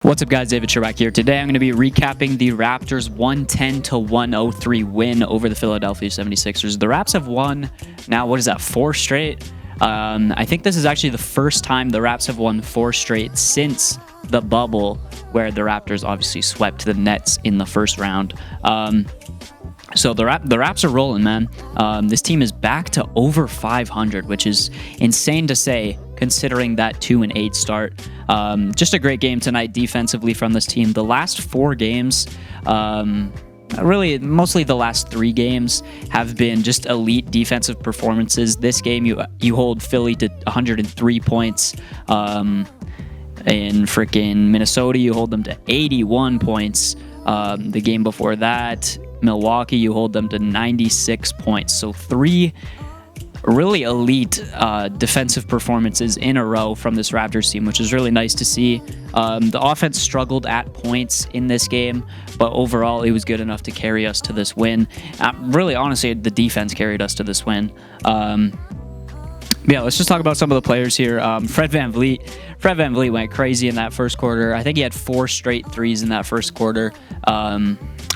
What's up, guys? David Sherbach here. Today I'm going to be recapping the Raptors' 110-103 win over the Philadelphia 76ers. The Raps have won now, what is that, 4 straight? I think this is actually the first time the Raps have won 4 straight since the bubble, where the Raptors obviously swept the Nets in the first round. So the Raps are rolling, man. This team is back to over 500, which is insane to say, considering that 2-8 start. Just a great game tonight defensively from this team. The last 4 games, really mostly the last 3 games, have been just elite defensive performances. This game, you hold Philly to 103 points. In freaking Minnesota, you hold them to 81 points. The game before that, Milwaukee, you hold them to 96 points. So 3 really elite defensive performances in a row from this Raptors team, which is really nice to see. The offense struggled at points in this game, but overall it was good enough to carry us to this win. Really, honestly, the defense carried us to this win. Yeah, let's just talk about some of the players here. Fred VanVleet went crazy in that first quarter. I think he had 4 straight threes in that first quarter.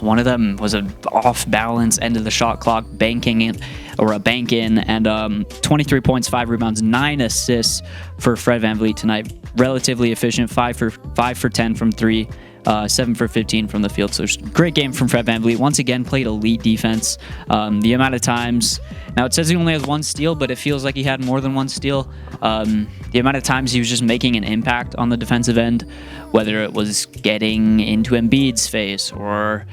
One of them was an off-balance end of the shot clock bank in, and 23 points, 5 rebounds, 9 assists for Fred VanVleet tonight. Relatively efficient, 5 for 10 from 3. 7 for 15 from the field. So great game from Fred VanVleet. Once again, played elite defense. The amount of times, now it says he only has 1 steal, but it feels like he had more than 1 steal. The amount of times he was just making an impact on the defensive end, whether it was getting into Embiid's face or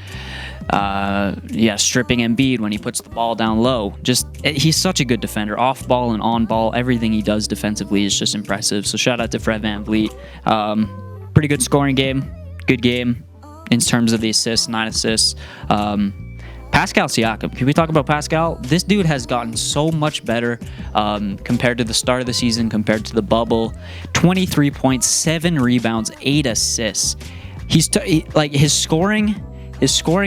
stripping Embiid when he puts the ball down low. He's such a good defender, off ball and on ball. Everything he does defensively is just impressive. So shout out to Fred VanVleet. Pretty good scoring game. Good game in terms of the assists, 9 assists. Pascal Siakam. Can we talk about Pascal? This dude has gotten so much better compared to the start of the season, compared to the bubble. 23 points, 7 rebounds, 8 assists. His scoring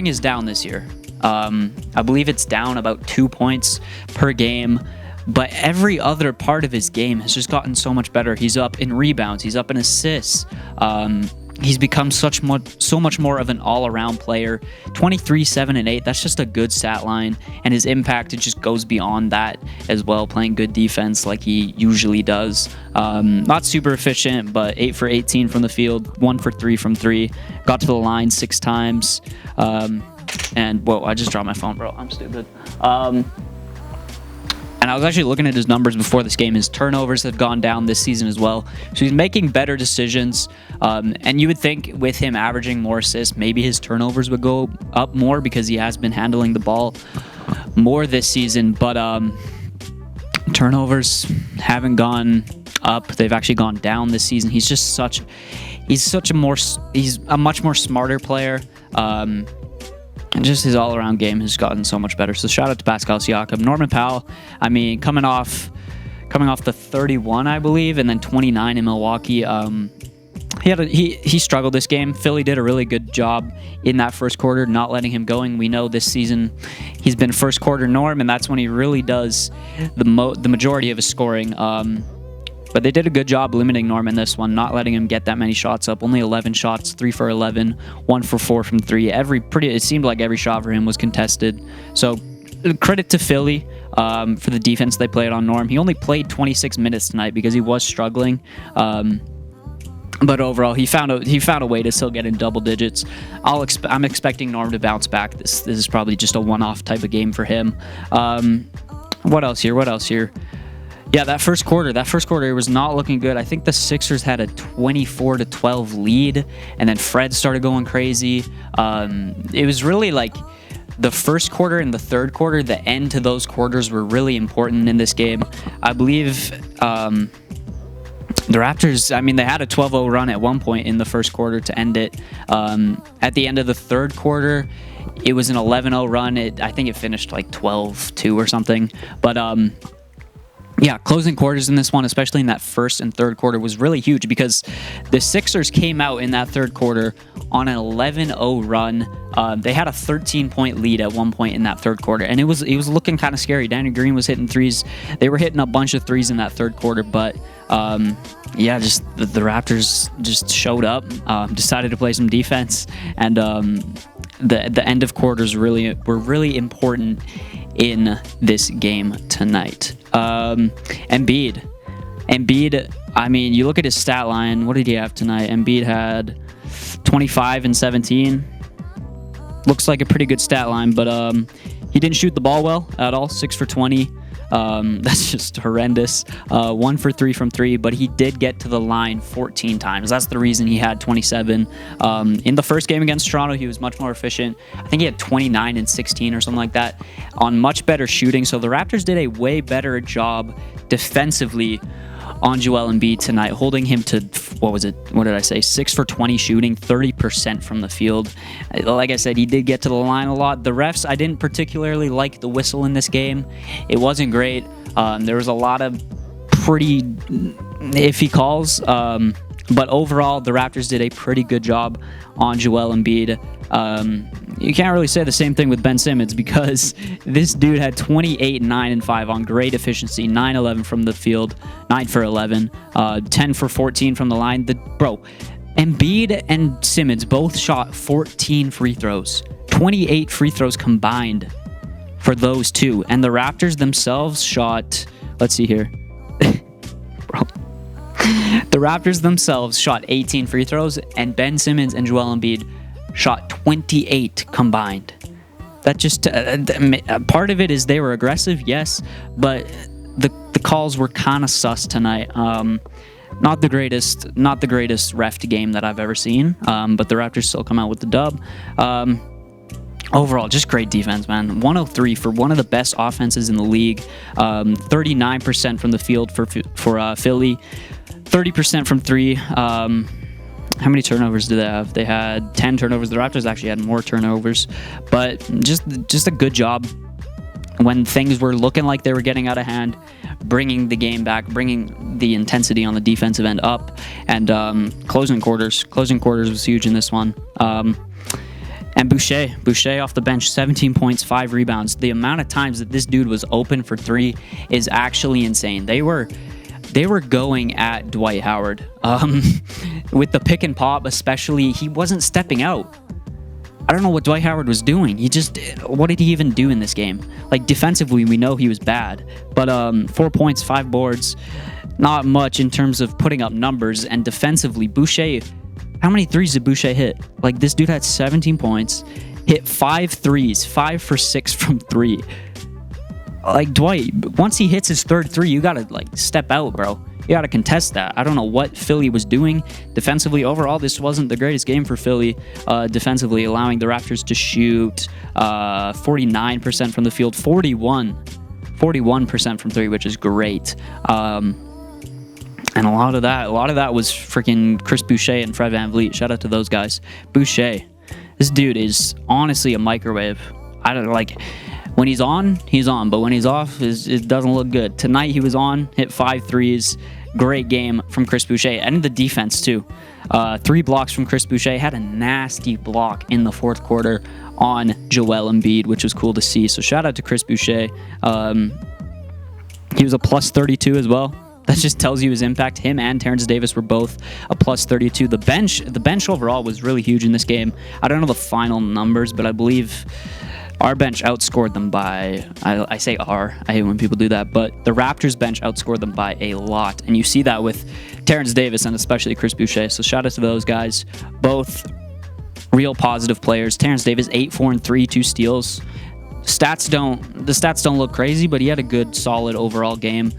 is down this year. I believe it's down about 2 points per game. But every other part of his game has just gotten so much better. He's up in rebounds. He's up in assists. He's become so much more of an all-around player. 23, 7, and 8. That's just a good stat line. And his impact, it just goes beyond that as well, playing good defense like he usually does. Not super efficient, but 8 for 18 from the field, 1 for 3 from 3. Got to the line 6 times. And, whoa, I just dropped my phone, bro. I'm stupid. And I was actually looking at his numbers before this game. His turnovers have gone down this season as well. So he's making better decisions. And you would think with him averaging more assists, maybe his turnovers would go up more because he has been handling the ball more this season. But turnovers haven't gone up. They've actually gone down this season. He's a much more smarter player. And just his all-around game has gotten so much better. So shout out to Pascal Siakam. Norman Powell, I mean, coming off the 31, I believe, and then 29 in Milwaukee. He struggled this game. Philly did a really good job in that first quarter, not letting him going. We know this season he's been first quarter Norm, and that's when he really does the majority of his scoring. But they did a good job limiting Norm in this one, not letting him get that many shots up. Only 11 shots, 3 for 11, 1 for 4 from 3. It seemed like every shot for him was contested. So credit to Philly for the defense they played on Norm. He only played 26 minutes tonight because he was struggling. But overall, he found a way to still get in double digits. I'm expecting Norm to bounce back. This is probably just a one-off type of game for him. What else here? Yeah, that first quarter was not looking good. I think the Sixers had a 24-12 lead, and then Fred started going crazy. It was really like the first quarter and the third quarter, the end to those quarters were really important in this game. I believe the Raptors, I mean, they had a 12-0 run at one point in the first quarter to end it. At the end of the third quarter, it was an 11-0 run. I think it finished like 12-2 or something. But yeah, closing quarters in this one, especially in that first and third quarter, was really huge because the Sixers came out in that third quarter on an 11-0 run. They had a 13-point lead at one point in that third quarter, and it was looking kind of scary. Danny Green was hitting threes. They were hitting a bunch of threes in that third quarter, but just the Raptors just showed up, decided to play some defense, and the end of quarters were really important in this game tonight. Embiid, I mean, you look at his stat line. What did he have tonight? Embiid had 25 and 17. Looks like a pretty good stat line, but he didn't shoot the ball well at all. 6 for 20. That's just horrendous. 1 for 3 from 3, but he did get to the line 14 times. That's the reason he had 27. In the first game against Toronto, he was much more efficient. I think he had 29 and 16 or something like that on much better shooting. So the Raptors did a way better job defensively on Joel Embiid tonight, holding him to, what did I say? 6 for 20 shooting, 30% from the field. Like I said, he did get to the line a lot. The refs, I didn't particularly like the whistle in this game. It wasn't great. There was a lot of pretty iffy calls. But overall, the Raptors did a pretty good job on Joel Embiid. You can't really say the same thing with Ben Simmons because this dude had 28, 9, and 5 on great efficiency, 9-11 from the field, 9 for 11, 10 for 14 from the line. Embiid and Simmons both shot 14 free throws, 28 free throws combined for those two. And the Raptors themselves shot, let's see here. The Raptors themselves shot 18 free throws, and Ben Simmons and Joel Embiid shot 28 combined. That just part of it is they were aggressive, yes, but the calls were kind of sus tonight. Not the greatest ref game that I've ever seen, but the Raptors still come out with the dub. Overall, just great defense, man. 103 for one of the best offenses in the league. 39% from the field for Philly. 30% from 3. How many turnovers do they have? They had 10 turnovers. The Raptors actually had more turnovers, but just a good job when things were looking like they were getting out of hand, bringing the game back, bringing the intensity on the defensive end up, and closing quarters. Closing quarters was huge in this one. And Boucher off the bench, 17 points, 5 rebounds. The amount of times that this dude was open for 3 is actually insane. They were going at Dwight Howard. With the pick and pop especially, he wasn't stepping out. I don't know what Dwight Howard was doing. What did he even do in this game? Like, defensively, we know he was bad. But 4 points, 5 boards, not much in terms of putting up numbers. And defensively, Boucher, how many threes did Boucher hit? Like, this dude had 17 points, hit 5 threes, 5 for 6 from 3. Like, Dwight, once he hits his third 3, you gotta step out, bro. You gotta contest that. I don't know what Philly was doing defensively. Overall, this wasn't the greatest game for Philly defensively, allowing the Raptors to shoot 49% from the field, 41% from 3, which is great. And a lot of that was freaking Chris Boucher and Fred VanVleet. Shout out to those guys. Boucher, this dude is honestly a microwave. I don't like. When he's on, but when he's off, it doesn't look good. Tonight he was on, hit 5 threes. Great game from Chris Boucher, and the defense too. 3 blocks from Chris Boucher. Had a nasty block in the fourth quarter on Joel Embiid, which was cool to see. So shout out to Chris Boucher. He was a plus 32 as well. That just tells you his impact. Him and Terrence Davis were both a plus 32. The bench overall was really huge in this game. I don't know the final numbers, but I believe our bench outscored them by, I say our, I hate when people do that, but the Raptors bench outscored them by a lot. And you see that with Terrence Davis and especially Chris Boucher. So shout out to those guys. Both real positive players. Terrence Davis, 8, 4, and 3, 2 steals. The stats don't look crazy, but he had a good, solid overall game.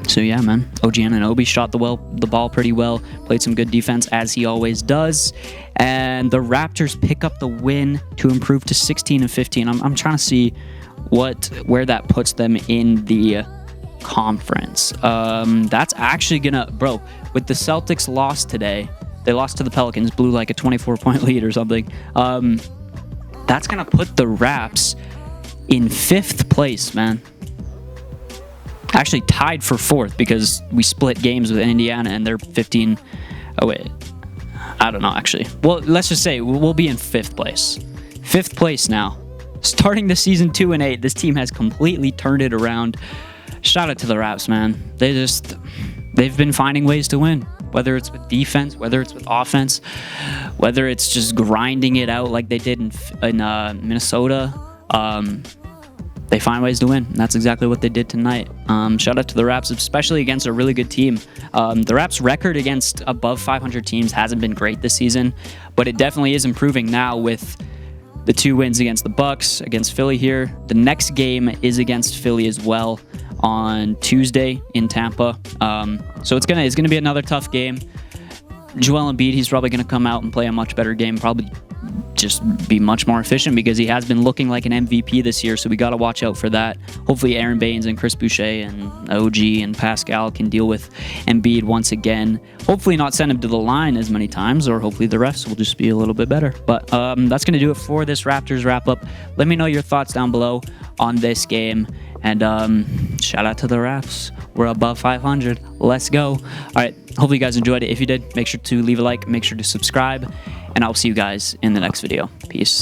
So yeah, man, OG Anunoby shot the ball pretty well, played some good defense as he always does, and the Raptors pick up the win to improve to 16-15. I'm trying to see where that puts them in the conference. That's actually bro, with the Celtics lost today, they lost to the Pelicans, blew like a 24-point lead or something. That's gonna put the Raps in 5th place, man. Actually tied for 4th because we split games with Indiana and they're 15. Oh wait, I don't know, actually. Well, let's just say we'll be in 5th place. 5th place now. Starting the season 2-8, this team has completely turned it around. Shout out to the Raps, man. They've been finding ways to win, whether it's with defense, whether it's with offense, whether it's just grinding it out like they did in Minnesota. They find ways to win, and that's exactly what they did tonight. Shout out to the Raps, especially against a really good team. The Raps' record against above 500 teams hasn't been great this season, but it definitely is improving now with the 2 wins against the Bucks, against Philly here. The next game is against Philly as well on Tuesday in Tampa. So it's gonna be another tough game. Joel Embiid, he's probably gonna come out and play a much better game, probably just be much more efficient because he has been looking like an MVP this year, so we got to watch out for that. Hopefully Aaron Baines and Chris Boucher and OG and Pascal can deal with Embiid once again. Hopefully not send him to the line as many times, or hopefully the refs will just be a little bit better. But that's going to do it for this Raptors wrap-up. Let me know your thoughts down below on this game, and shout out to the Raps. We're above 500. Let's go. All right, hopefully you guys enjoyed it. If you did, make sure to leave a like, make sure to subscribe, and I'll see you guys in the next video. Peace.